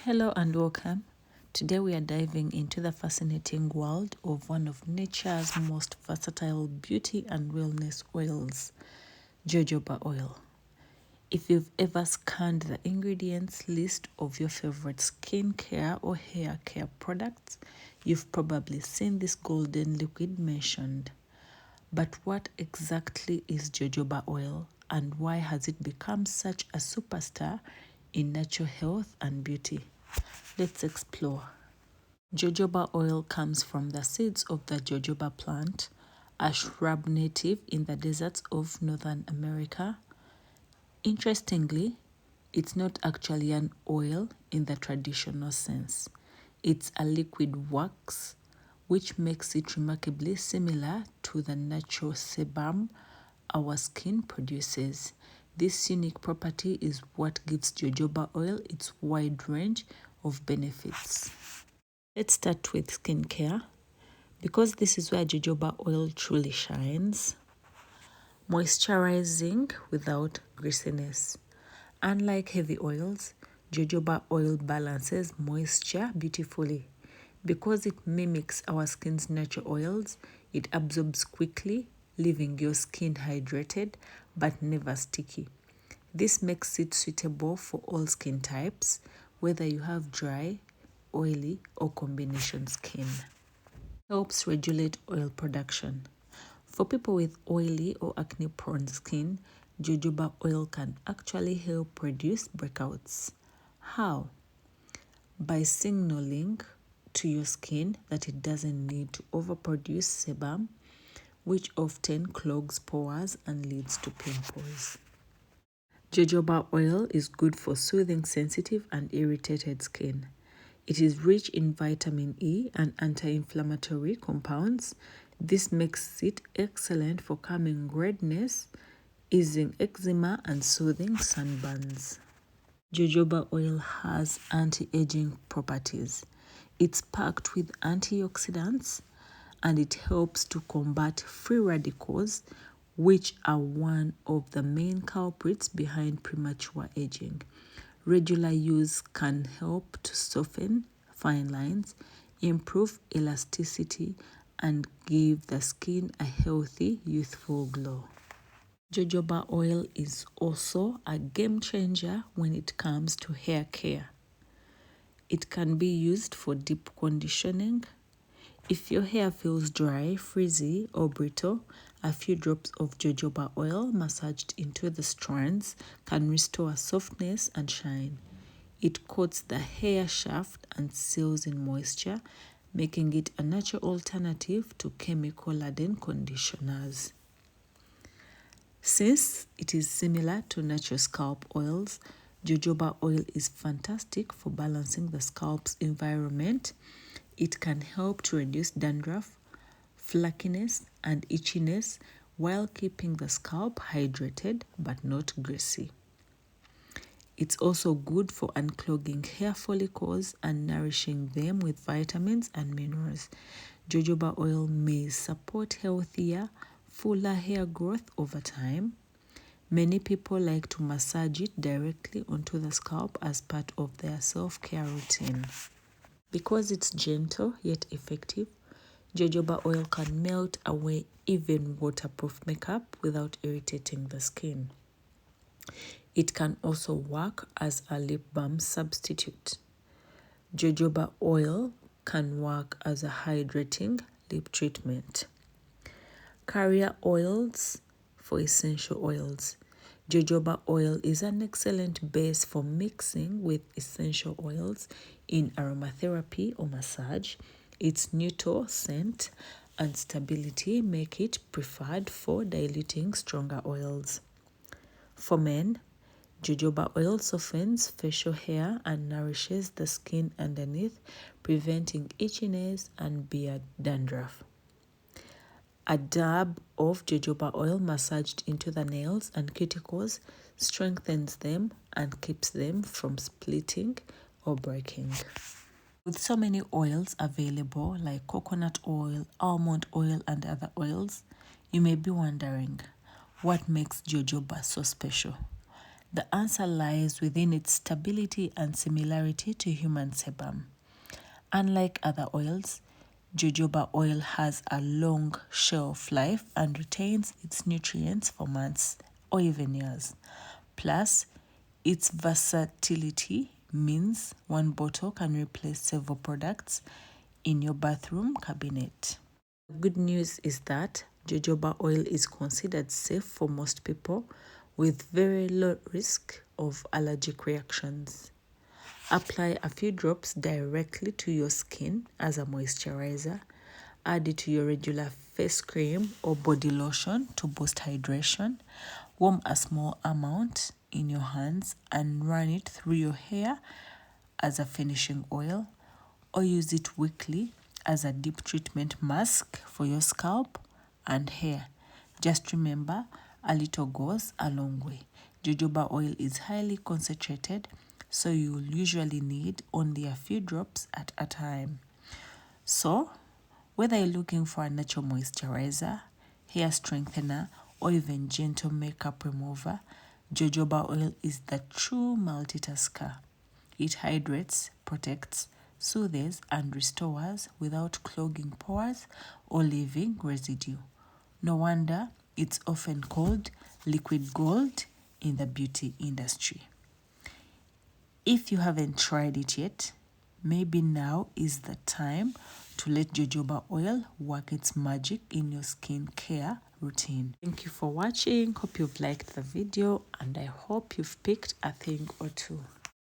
Hello and welcome. Today we are diving into the fascinating world of one of nature's most versatile beauty and wellness oils, jojoba oil. If you've ever scanned the ingredients list of your favorite skincare or hair care products, you've probably seen this golden liquid mentioned. But what exactly is jojoba oil and why has it become such a superstar in natural health and beauty? Let's explore. Jojoba oil comes from the seeds of the jojoba plant, a shrub native in the deserts of Northern America. Interestingly, it's not actually an oil in the traditional sense. It's a liquid wax, which makes it remarkably similar to the natural sebum our skin produces. This unique property is what gives jojoba oil its wide range of benefits. Let's start with skincare because this is where jojoba oil truly shines. Moisturizing without greasiness. Unlike heavy oils, jojoba oil balances moisture beautifully. Because it mimics our skin's natural oils, it absorbs quickly, leaving your skin hydrated but never sticky. This makes it suitable for all skin types, whether you have dry, oily, or combination skin. Helps regulate oil production. For people with oily or acne prone skin, jojoba oil can actually help reduce breakouts. How? By signaling to your skin that it doesn't need to overproduce sebum, which often clogs pores and leads to pimples. Jojoba oil is good for soothing sensitive and irritated skin. It is rich in vitamin E and anti-inflammatory compounds. This makes it excellent for calming redness, easing eczema, and soothing sunburns. Jojoba oil has anti-aging properties. It's packed with antioxidants and it helps to combat free radicals, which are one of the main culprits behind premature aging. Regular use can help to soften fine lines, improve elasticity, and give the skin a healthy, youthful glow. Jojoba oil is also a game changer when it comes to hair care. It can be used for deep conditioning. If your hair feels dry, frizzy, or brittle, a few drops of jojoba oil massaged into the strands can restore softness and shine. It coats the hair shaft and seals in moisture, making it a natural alternative to chemical-laden conditioners. Since it is similar to natural scalp oils, jojoba oil is fantastic for balancing the scalp's environment. It can help to reduce dandruff, flakiness, and itchiness while keeping the scalp hydrated but not greasy. It's also good for unclogging hair follicles and nourishing them with vitamins and minerals. Jojoba oil may support healthier, fuller hair growth over time. Many people like to massage it directly onto the scalp as part of their self-care routine. Because it's gentle yet effective, jojoba oil can melt away even waterproof makeup without irritating the skin. It can also work as a lip balm substitute. Jojoba oil can work as a hydrating lip treatment. Carrier oils for essential oils. Jojoba oil is an excellent base for mixing with essential oils in aromatherapy or massage. Its neutral scent and stability make it preferred for diluting stronger oils. For men, jojoba oil softens facial hair and nourishes the skin underneath, preventing itchiness and beard dandruff. A dab of jojoba oil massaged into the nails and cuticles strengthens them and keeps them from splitting or breaking. With so many oils available like coconut oil, almond oil, and other oils, you may be wondering, what makes jojoba so special? The answer lies within its stability and similarity to human sebum. Unlike other oils, jojoba oil has a long shelf life and retains its nutrients for months or even years. Plus, its versatility means one bottle can replace several products in your bathroom cabinet. The good news is that jojoba oil is considered safe for most people with very low risk of allergic reactions. Apply a few drops directly to your skin as a moisturizer. Add it to your regular face cream or body lotion to boost hydration. Warm a small amount in your hands and run it through your hair as a finishing oil, or use it weekly as a deep treatment mask for your scalp and hair. Just remember, a little goes a long way. Jojoba oil is highly concentrated, so you'll usually need only a few drops at a time. So, whether you're looking for a natural moisturizer, hair strengthener, or even gentle makeup remover, jojoba oil is the true multitasker. It hydrates, protects, soothes, and restores without clogging pores or leaving residue. No wonder it's often called liquid gold in the beauty industry. If you haven't tried it yet, maybe now is the time to let jojoba oil work its magic in your skincare routine. Thank you for watching. Hope you've liked the video and I hope you've picked a thing or two.